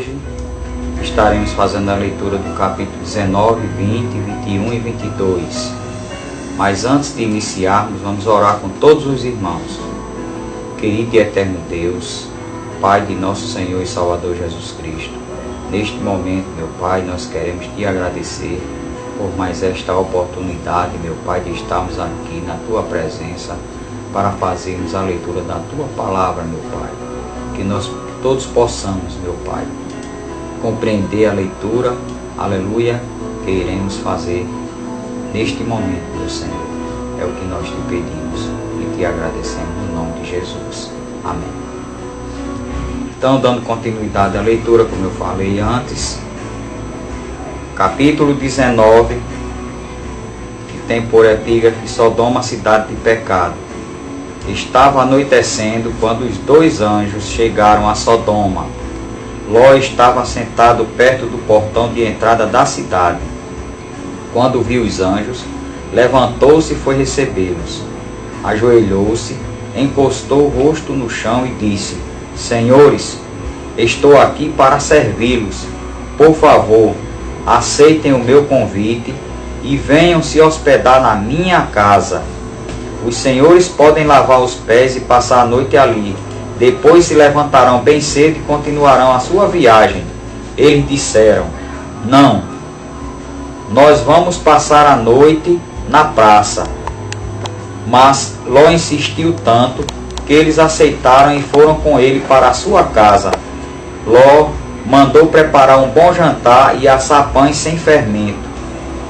hoje estaremos fazendo a leitura do capítulo 19, 20, 21 e 22. Mas antes de iniciarmos, vamos orar com todos os irmãos. Querido e eterno Deus, Pai de nosso Senhor e Salvador Jesus Cristo, neste momento, meu Pai, nós queremos te agradecer por mais esta oportunidade, meu Pai, de estarmos aqui na Tua presença para fazermos a leitura da Tua palavra, meu Pai. Que nós todos possamos, meu Pai, compreender a leitura, aleluia, que iremos fazer neste momento, meu Senhor. É o que nós te pedimos e te agradecemos no nome de Jesus. Amém. Então, dando continuidade à leitura, como eu falei antes, capítulo 19, que tem por epígrafe Sodoma, cidade de pecado. Estava anoitecendo quando os dois anjos chegaram a Sodoma. Ló estava sentado perto do portão de entrada da cidade. Quando viu os anjos, levantou-se e foi recebê-los. Ajoelhou-se, encostou o rosto no chão e disse: Senhores, estou aqui para servi-los. Por favor, aceitem o meu convite e venham se hospedar na minha casa. Os senhores podem lavar os pés e passar a noite ali. Depois se levantarão bem cedo e continuarão a sua viagem. Eles disseram: Não, nós vamos passar a noite na praça. Mas Ló insistiu tanto que eles aceitaram e foram com ele para a sua casa. Ló mandou preparar um bom jantar e assar pães sem fermento.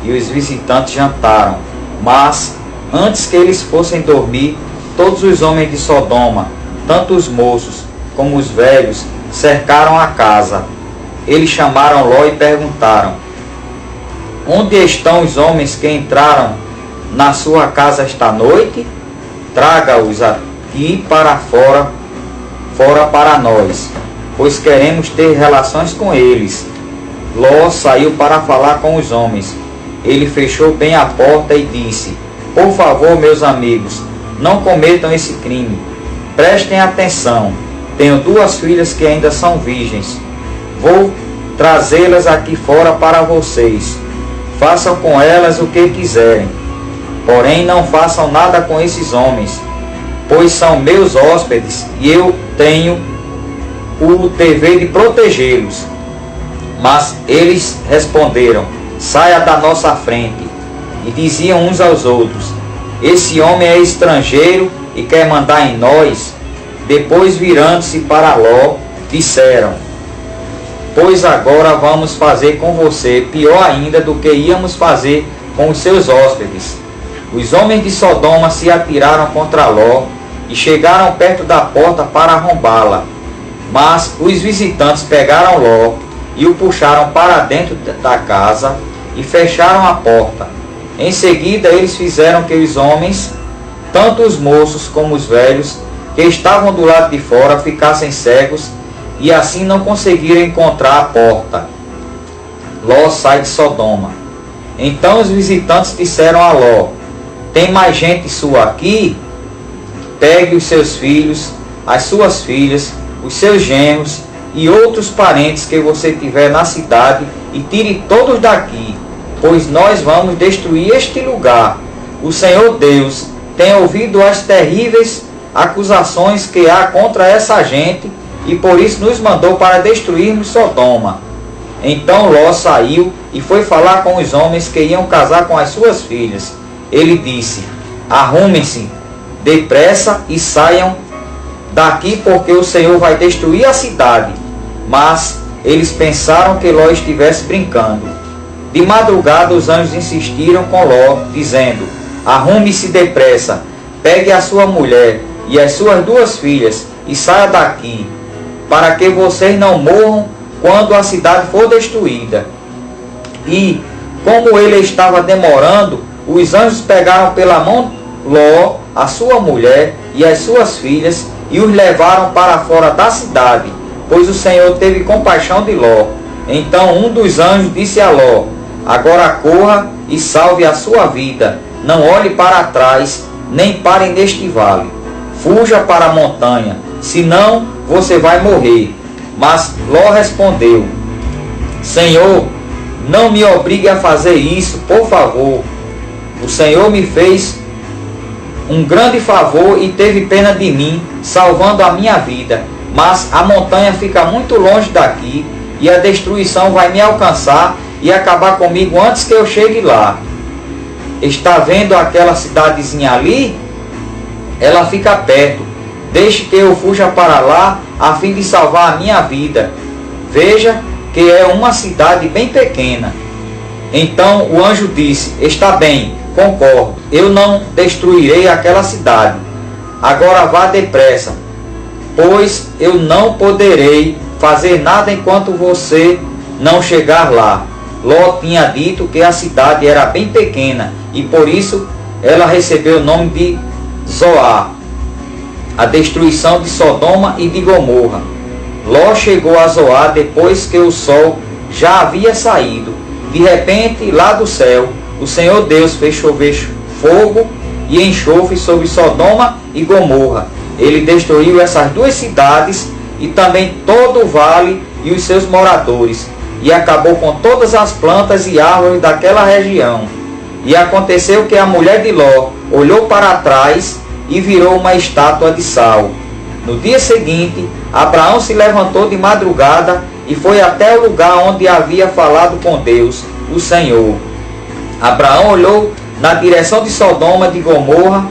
E os visitantes jantaram. Mas antes que eles fossem dormir, todos os homens de Sodoma, tanto os moços como os velhos, cercaram a casa. Eles chamaram Ló e perguntaram: Onde estão os homens que entraram na sua casa esta noite? Traga-os aqui para fora para nós, pois queremos ter relações com eles. Ló saiu para falar com os homens. Ele fechou bem a porta e disse: Por favor, meus amigos, não cometam esse crime. Prestem atenção. Tenho duas filhas que ainda são virgens. Vou trazê-las aqui fora para vocês. Façam com elas o que quiserem. Porém, não façam nada com esses homens, pois são meus hóspedes e eu tenho o dever de protegê-los. Mas eles responderam: Saia da nossa frente. E diziam uns aos outros: Esse homem é estrangeiro e quer mandar em nós. Depois, virando-se para Ló, disseram: Pois agora vamos fazer com você pior ainda do que íamos fazer com os seus hóspedes. Os homens de Sodoma se atiraram contra Ló e chegaram perto da porta para arrombá-la. Mas os visitantes pegaram Ló e o puxaram para dentro da casa e fecharam a porta. Em seguida, eles fizeram que os homens, tanto os moços como os velhos, que estavam do lado de fora, ficassem cegos e assim não conseguiram encontrar a porta. Ló sai de Sodoma. Então os visitantes disseram a Ló: Tem mais gente sua aqui? Pegue os seus filhos, as suas filhas, os seus genros e outros parentes que você tiver na cidade e tire todos daqui, pois nós vamos destruir este lugar. O Senhor Deus tem ouvido as terríveis acusações que há contra essa gente e por isso nos mandou para destruirmos Sodoma. Então Ló saiu e foi falar com os homens que iam casar com as suas filhas. Ele disse: Arrumem-se depressa e saiam daqui, porque o Senhor vai destruir a cidade. Mas eles pensaram que Ló estivesse brincando. De madrugada os anjos insistiram com Ló, dizendo: Arrume-se depressa, pegue a sua mulher e as suas duas filhas e saia daqui, para que vocês não morram quando a cidade for destruída. E, como ele estava demorando, os anjos pegaram pela mão Ló, a sua mulher e as suas filhas e os levaram para fora da cidade, pois o Senhor teve compaixão de Ló. Então um dos anjos disse a Ló: Agora corra e salve a sua vida. Não olhe para trás, nem pare neste vale. Fuja para a montanha, senão você vai morrer. Mas Ló respondeu: Senhor, não me obrigue a fazer isso, por favor. O Senhor me fez um grande favor e teve pena de mim, salvando a minha vida. Mas a montanha fica muito longe daqui e a destruição vai me alcançar e acabar comigo antes que eu chegue lá. Está vendo aquela cidadezinha ali? Ela fica perto. Deixe que eu fuja para lá a fim de salvar a minha vida. Veja que é uma cidade bem pequena. Então o anjo disse: Está bem, concordo, eu não destruirei aquela cidade. Agora vá depressa, pois eu não poderei fazer nada enquanto você não chegar lá. Ló tinha dito que a cidade era bem pequena e por isso ela recebeu o nome de Zoar, a destruição de Sodoma e de Gomorra. Ló chegou a Zoar depois que o sol já havia saído. De repente, lá do céu, o Senhor Deus fez chover fogo e enxofre sobre Sodoma e Gomorra. Ele destruiu essas duas cidades e também todo o vale e os seus moradores, e acabou com todas as plantas e árvores daquela região. E aconteceu que a mulher de Ló olhou para trás e virou uma estátua de sal. No dia seguinte, Abraão se levantou de madrugada e foi até o lugar onde havia falado com Deus, o Senhor. Abraão olhou na direção de Sodoma, de Gomorra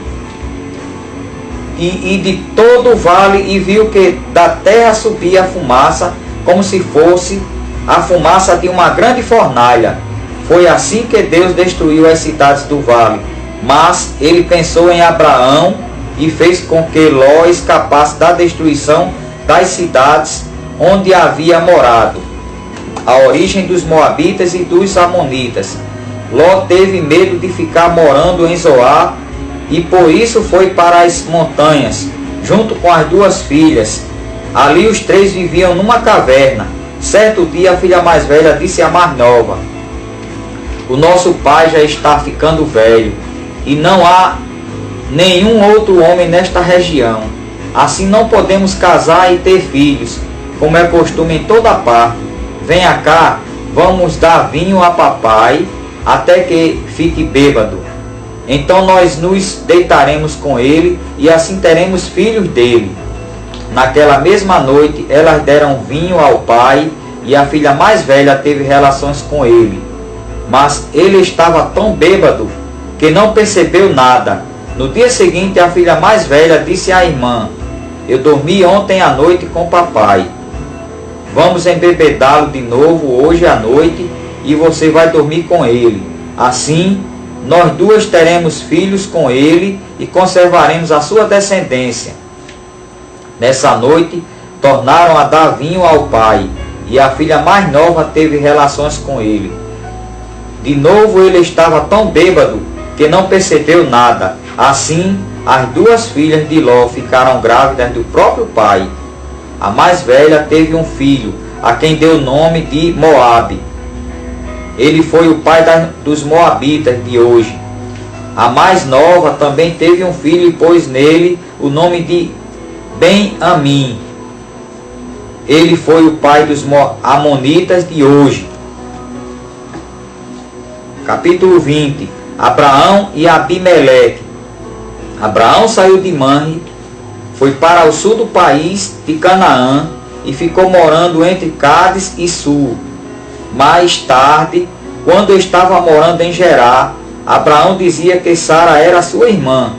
e de todo o vale e viu que da terra subia fumaça, como se fosse a fumaça de uma grande fornalha. Foi assim que Deus destruiu as cidades do vale. Mas ele pensou em Abraão e fez com que Ló escapasse da destruição das cidades onde havia morado, a origem dos moabitas e dos amonitas. Ló teve medo de ficar morando em Zoar e por isso foi para as montanhas, junto com as duas filhas. Ali os três viviam numa caverna. Certo dia a filha mais velha disse à mais nova: O nosso pai já está ficando velho e não há nenhum outro homem nesta região. Assim não podemos casar e ter filhos, como é costume em toda parte. Venha cá, vamos dar vinho a papai até que fique bêbado. Então nós nos deitaremos com ele e assim teremos filhos dele. Naquela mesma noite elas deram vinho ao pai e a filha mais velha teve relações com ele. Mas ele estava tão bêbado que não percebeu nada. No dia seguinte a filha mais velha disse à irmã: Eu dormi ontem à noite com papai. Vamos embebedá-lo de novo hoje à noite e você vai dormir com ele. Assim, nós duas teremos filhos com ele e conservaremos a sua descendência. Nessa noite, tornaram a dar vinho ao pai e a filha mais nova teve relações com ele. De novo ele estava tão bêbado que não percebeu nada. Assim, as duas filhas de Ló ficaram grávidas do próprio pai. A mais velha teve um filho, a quem deu o nome de Moabe. Ele foi o pai dos moabitas de hoje. A mais nova também teve um filho e pôs nele o nome de Ben-Amim. Ele foi o pai dos amonitas de hoje. Capítulo 20. Abraão e Abimeleque. Abraão saiu de Manre, foi para o sul do país de Canaã e ficou morando entre Cádiz e Sul. Mais tarde, quando estava morando em Gerar, Abraão dizia que Sara era sua irmã.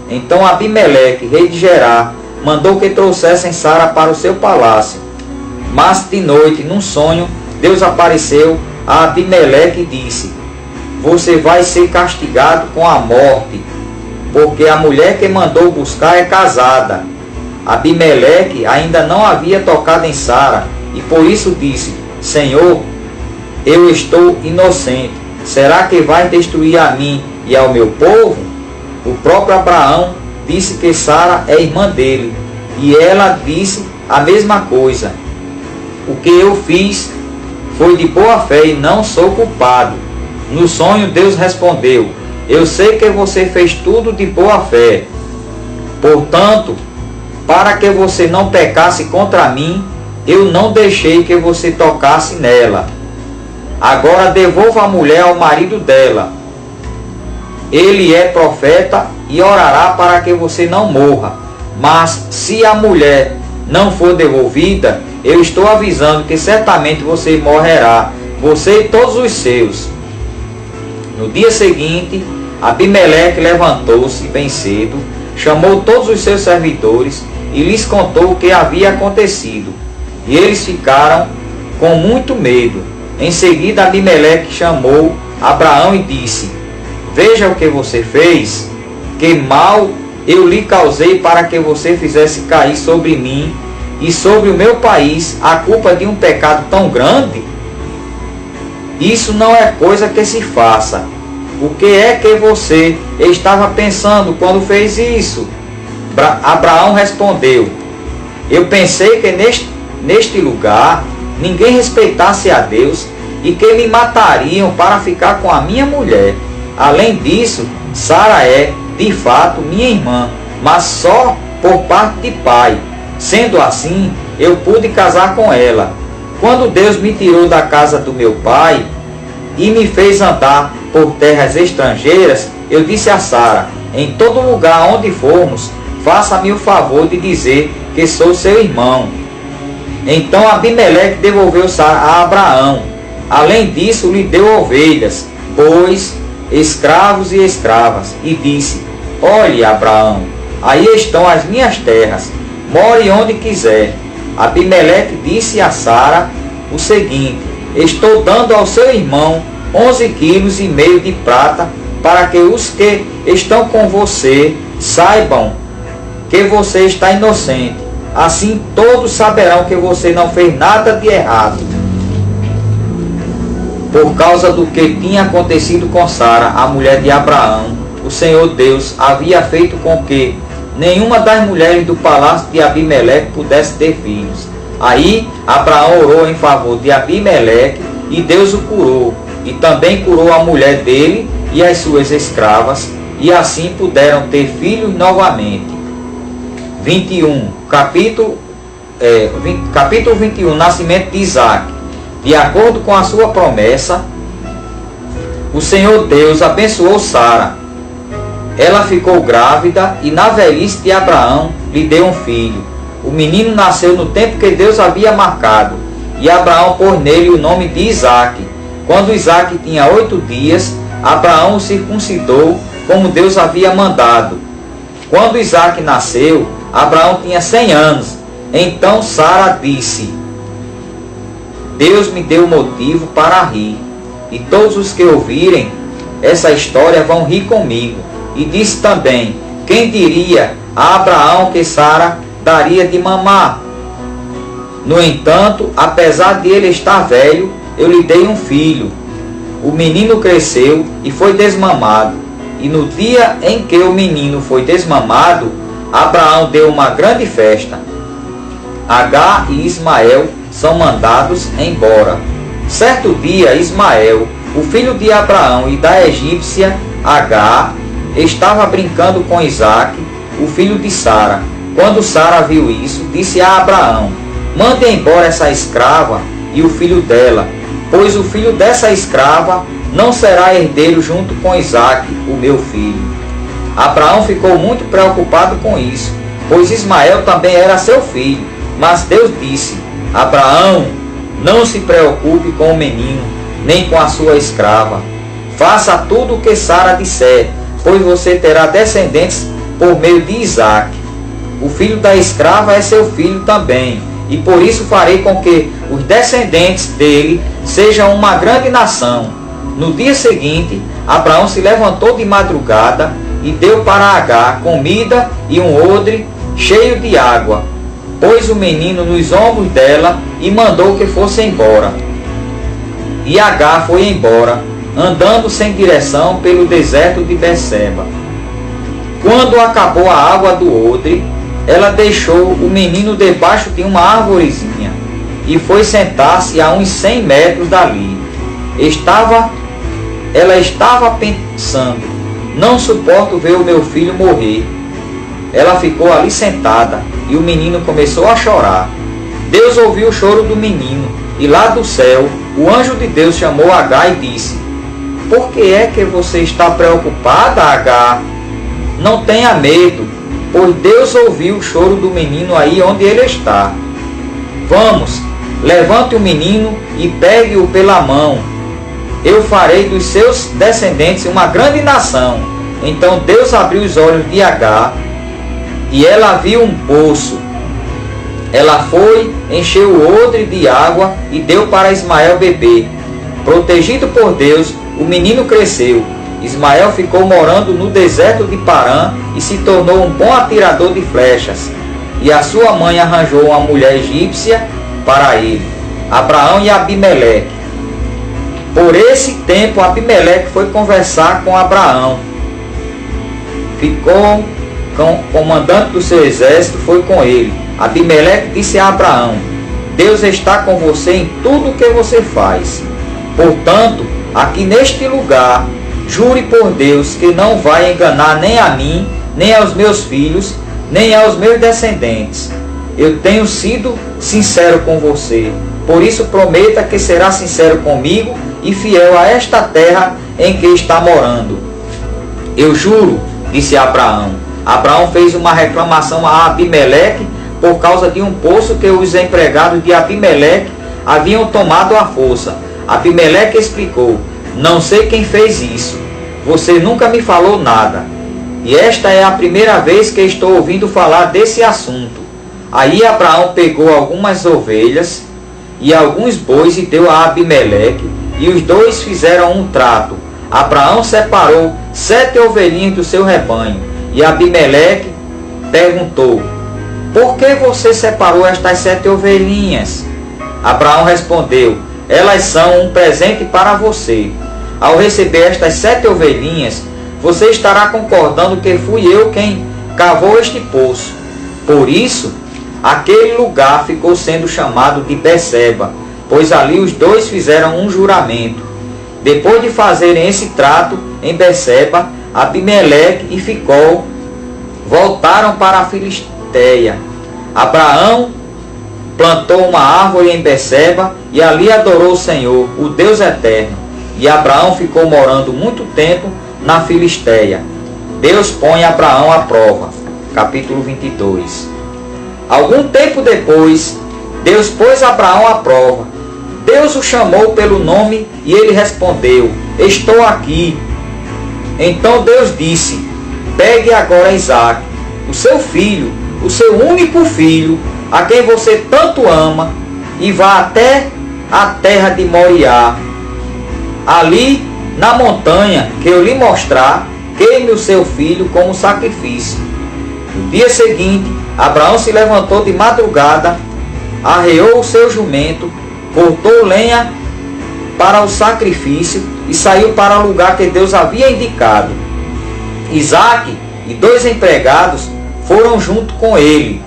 Então Abimeleque, rei de Gerar, mandou que trouxessem Sara para o seu palácio. Mas de noite, num sonho, Deus apareceu a Abimeleque e disse: Você vai ser castigado com a morte, porque a mulher que mandou buscar é casada. Abimeleque ainda não havia tocado em Sara, e por isso disse: Senhor, eu estou inocente. Será que vai destruir a mim e ao meu povo? O próprio Abraão disse que Sara é irmã dele, e ela disse a mesma coisa. O que eu fiz foi de boa fé e não sou culpado. No sonho Deus respondeu: Eu sei que você fez tudo de boa fé. Portanto, para que você não pecasse contra mim, eu não deixei que você tocasse nela. Agora devolva a mulher ao marido dela. Ele é profeta e orará para que você não morra. Mas se a mulher não for devolvida, eu estou avisando que certamente você morrerá, você e todos os seus. No dia seguinte, Abimeleque levantou-se bem cedo, chamou todos os seus servidores e lhes contou o que havia acontecido. E eles ficaram com muito medo. Em seguida, Abimeleque chamou Abraão e disse: veja o que você fez, que mal eu lhe causei para que você fizesse cair sobre mim e sobre o meu país a culpa de um pecado tão grande? Isso não é coisa que se faça. O que é que você estava pensando quando fez isso? Abraão respondeu: eu pensei que neste lugar ninguém respeitasse a Deus e que me matariam para ficar com a minha mulher. Além disso, Sara é, de fato, minha irmã, mas só por parte de pai. Sendo assim, eu pude casar com ela. Quando Deus me tirou da casa do meu pai e me fez andar por terras estrangeiras, eu disse a Sara: em todo lugar onde formos, faça-me o favor de dizer que sou seu irmão. Então Abimeleque devolveu Sara a Abraão. Além disso, lhe deu ovelhas, bois, escravos e escravas, e disse: olhe, Abraão, aí estão as minhas terras, more onde quiser. Abimeleque disse a Sara o seguinte: estou dando ao seu irmão 11,5 quilos de prata, para que os que estão com você saibam que você está inocente. Assim todos saberão que você não fez nada de errado. Por causa do que tinha acontecido com Sara, a mulher de Abraão, o Senhor Deus havia feito com que nenhuma das mulheres do palácio de Abimeleque pudesse ter filhos. Aí Abraão orou em favor de Abimeleque e Deus o curou. E também curou a mulher dele e as suas escravas, e assim puderam ter filhos novamente. 21. Capítulo 21. Nascimento de Isaque. De acordo com a sua promessa, o Senhor Deus abençoou Sara. Ela ficou grávida e na velhice de Abraão lhe deu um filho. O menino nasceu no tempo que Deus havia marcado, e Abraão pôs nele o nome de Isaque. Quando Isaque tinha 8 dias, Abraão o circuncidou como Deus havia mandado. Quando Isaque nasceu, Abraão tinha 100 anos. Então Sara disse: Deus me deu motivo para rir, e todos os que ouvirem essa história vão rir comigo. E disse também: quem diria a Abraão que Sara daria de mamar? No entanto, apesar de ele estar velho, eu lhe dei um filho. O menino cresceu e foi desmamado. E no dia em que o menino foi desmamado, Abraão deu uma grande festa. Agar e Ismael são mandados embora. Certo dia, Ismael, o filho de Abraão e da egípcia Agar, estava brincando com Isaque, o filho de Sara. Quando Sara viu isso, disse a Abraão: mande embora essa escrava e o filho dela, pois o filho dessa escrava não será herdeiro junto com Isaque, o meu filho. Abraão ficou muito preocupado com isso, pois Ismael também era seu filho. Mas Deus disse: Abraão, não se preocupe com o menino, nem com a sua escrava. Faça tudo o que Sara disser, pois você terá descendentes por meio de Isaque. O filho da escrava é seu filho também, e por isso farei com que os descendentes dele sejam uma grande nação. No dia seguinte, Abraão se levantou de madrugada e deu para Agar comida e um odre cheio de água. Pôs o menino nos ombros dela e mandou que fosse embora. E Agar foi embora, andando sem direção pelo deserto de Beceba. Quando acabou a água do odre, ela deixou o menino debaixo de uma arvorezinha e foi sentar-se a uns 100 metros dali. Ela estava pensando: não suporto ver o meu filho morrer. Ela ficou ali sentada e o menino começou a chorar. Deus ouviu o choro do menino, e lá do céu, o anjo de Deus chamou Agar e disse: por que é que você está preocupada, Agar? Não tenha medo, pois Deus ouviu o choro do menino aí onde ele está. Vamos, levante o menino e pegue-o pela mão. Eu farei dos seus descendentes uma grande nação. Então Deus abriu os olhos de Agar, e ela viu um poço. Ela foi, encheu o odre de água e deu para Ismael beber. Protegido por Deus, o menino cresceu. Ismael ficou morando no deserto de Parã e se tornou um bom atirador de flechas. E a sua mãe arranjou uma mulher egípcia para ele, Abraão e Abimeleque. Por esse tempo, Abimeleque foi conversar com Abraão. Ficou com o comandante do seu exército, foi com ele. Abimeleque disse a Abraão: Deus está com você em tudo o que você faz. Portanto, aqui neste lugar, jure por Deus que não vai enganar nem a mim, nem aos meus filhos, nem aos meus descendentes. Eu tenho sido sincero com você, por isso prometa que será sincero comigo e fiel a esta terra em que está morando. Eu juro, disse Abraão. Abraão fez uma reclamação a Abimeleque por causa de um poço que os empregados de Abimeleque haviam tomado à força. Abimeleque explicou: não sei quem fez isso. Você nunca me falou nada. E esta é a primeira vez que estou ouvindo falar desse assunto. Aí Abraão pegou algumas ovelhas e alguns bois e deu a Abimeleque, e os dois fizeram um trato. Abraão separou 7 ovelhinhas do seu rebanho, e Abimeleque perguntou: por que você separou estas 7 ovelhinhas? Abraão respondeu: elas são um presente para você. Ao receber estas 7 ovelhinhas, você estará concordando que fui eu quem cavou este poço. Por isso, aquele lugar ficou sendo chamado de Beceba, pois ali os dois fizeram um juramento. Depois de fazerem esse trato em Beceba, Abimeleque e Ficol voltaram para a Filisteia. Abraão plantou uma árvore em Beceba e ali adorou o Senhor, o Deus eterno. E Abraão ficou morando muito tempo na Filisteia. Deus põe Abraão à prova. Capítulo 22. Algum tempo depois, Deus pôs Abraão à prova. Deus o chamou pelo nome e ele respondeu: estou aqui. Então Deus disse: pegue agora Isaque, o seu filho, o seu único filho, a quem você tanto ama, e vá até a terra de Moriá. Ali, na montanha que eu lhe mostrar, queime o seu filho como sacrifício. No dia seguinte, Abraão se levantou de madrugada, arreou o seu jumento, cortou lenha para o sacrifício e saiu para o lugar que Deus havia indicado. Isaque e 2 empregados foram junto com ele.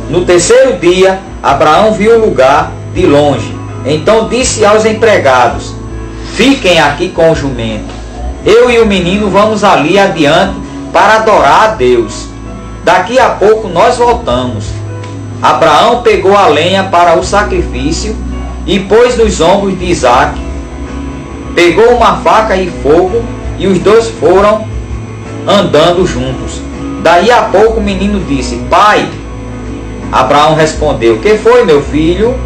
No terceiro dia, Abraão viu o lugar de longe. Então disse aos empregados: fiquem aqui com o jumento. Eu e o menino vamos ali adiante para adorar a Deus. Daqui a pouco nós voltamos. Abraão pegou a lenha para o sacrifício e pôs nos ombros de Isaque. Pegou uma faca e fogo e os dois foram andando juntos. Daí a pouco o menino disse: pai. Abraão respondeu: que foi, meu filho?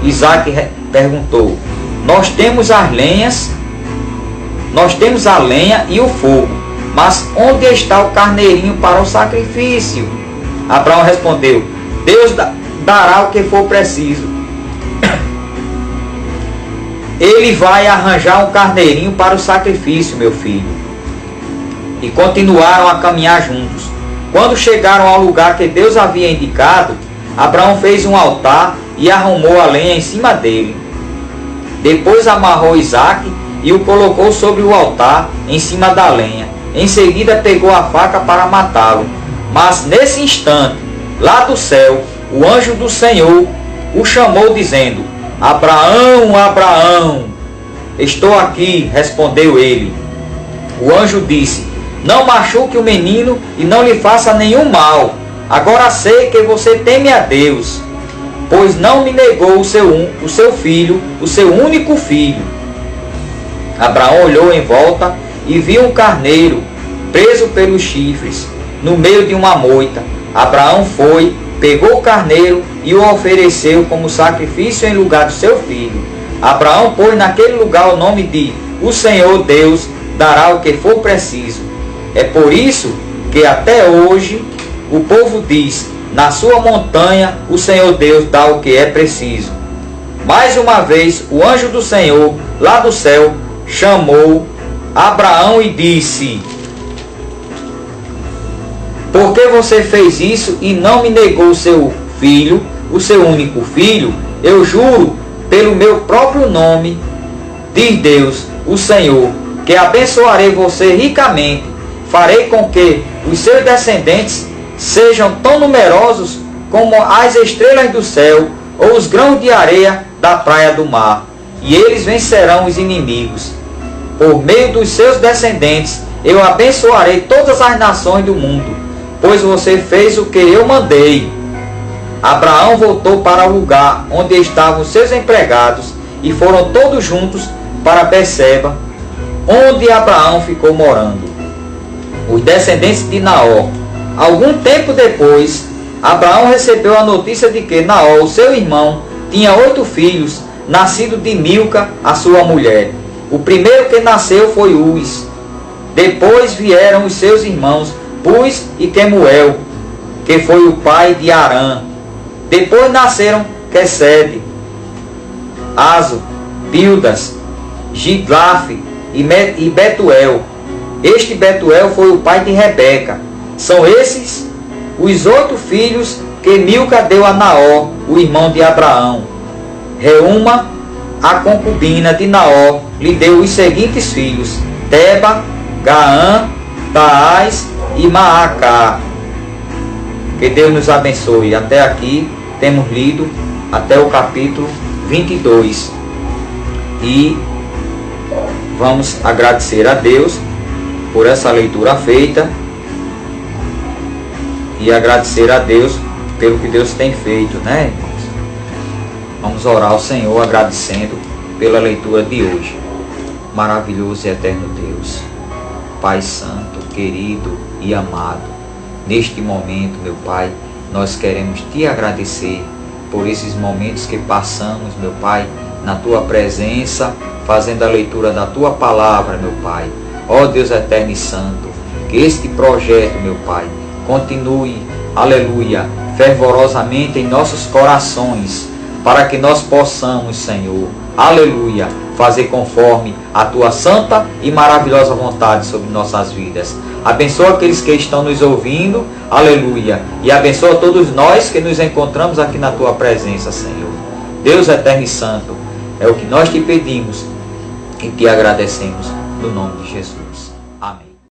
Isaque perguntou: nós temos as lenhas, nós temos a lenha e o fogo, mas onde está o carneirinho para o sacrifício? Abraão respondeu: Deus dará o que for preciso. Ele vai arranjar um carneirinho para o sacrifício, meu filho. E continuaram a caminhar juntos. Quando chegaram ao lugar que Deus havia indicado, Abraão fez um altar e arrumou a lenha em cima dele. Depois amarrou Isaque e o colocou sobre o altar em cima da lenha. Em seguida pegou a faca para matá-lo. Mas nesse instante, lá do céu, o anjo do Senhor o chamou dizendo: Abraão, Abraão. Estou aqui, respondeu ele. O anjo disse: não machuque o menino e não lhe faça nenhum mal. Agora sei que você teme a Deus. pois não me negou o seu filho, o seu único filho. Abraão olhou em volta e viu um carneiro preso pelos chifres no meio de uma moita. Abraão foi, pegou o carneiro e o ofereceu como sacrifício em lugar do seu filho. Abraão pôs naquele lugar o nome de "O Senhor Deus dará o que for preciso". É por isso que até hoje o povo diz: na sua montanha o Senhor Deus dá o que é preciso. Mais uma vez o anjo do Senhor lá do céu chamou Abraão e disse: por que você fez isso e não me negou o seu filho, o seu único filho? Eu juro pelo meu próprio nome, diz Deus, o Senhor, que abençoarei você ricamente, farei com que os seus descendentes sejam tão numerosos como as estrelas do céu ou os grãos de areia da praia do mar, e eles vencerão os inimigos. Por meio dos seus descendentes eu abençoarei todas as nações do mundo, pois você fez o que eu mandei. Abraão voltou para o lugar onde estavam seus empregados e foram todos juntos para Berseba, onde Abraão ficou morando. Os descendentes de Naor. Algum tempo depois, Abraão recebeu a notícia de que Naor, seu irmão, tinha 8 filhos, nascidos de Milca, a sua mulher. O primeiro que nasceu foi Uz. Depois vieram os seus irmãos Buz e Quemuel, que foi o pai de Arã. Depois nasceram Quesed, Azo, Pildas, Giglaf e Betuel. Este Betuel foi o pai de Rebeca. São esses os 8 filhos que Milca deu a Naor, o irmão de Abraão. Reuma, a concubina de Naor, lhe deu os seguintes filhos: Teba, Gaã, Taás e Maacá. Que Deus nos abençoe. Até aqui temos lido até o capítulo 22. E vamos agradecer a Deus por essa leitura feita e agradecer a Deus pelo que Deus tem feito, né, irmãos? Vamos orar ao Senhor agradecendo pela leitura de hoje. Maravilhoso e eterno Deus, Pai Santo, querido e amado, neste momento, meu Pai, nós queremos Te agradecer por esses momentos que passamos, meu Pai, na Tua presença, fazendo a leitura da Tua palavra, meu Pai. Ó Deus eterno e santo, que este projeto, meu Pai, continue, aleluia, fervorosamente em nossos corações, para que nós possamos, Senhor, aleluia, fazer conforme a Tua santa e maravilhosa vontade sobre nossas vidas. Abençoa aqueles que estão nos ouvindo, aleluia, e abençoa todos nós que nos encontramos aqui na Tua presença, Senhor. Deus eterno e santo, é o que nós Te pedimos e Te agradecemos, no nome de Jesus.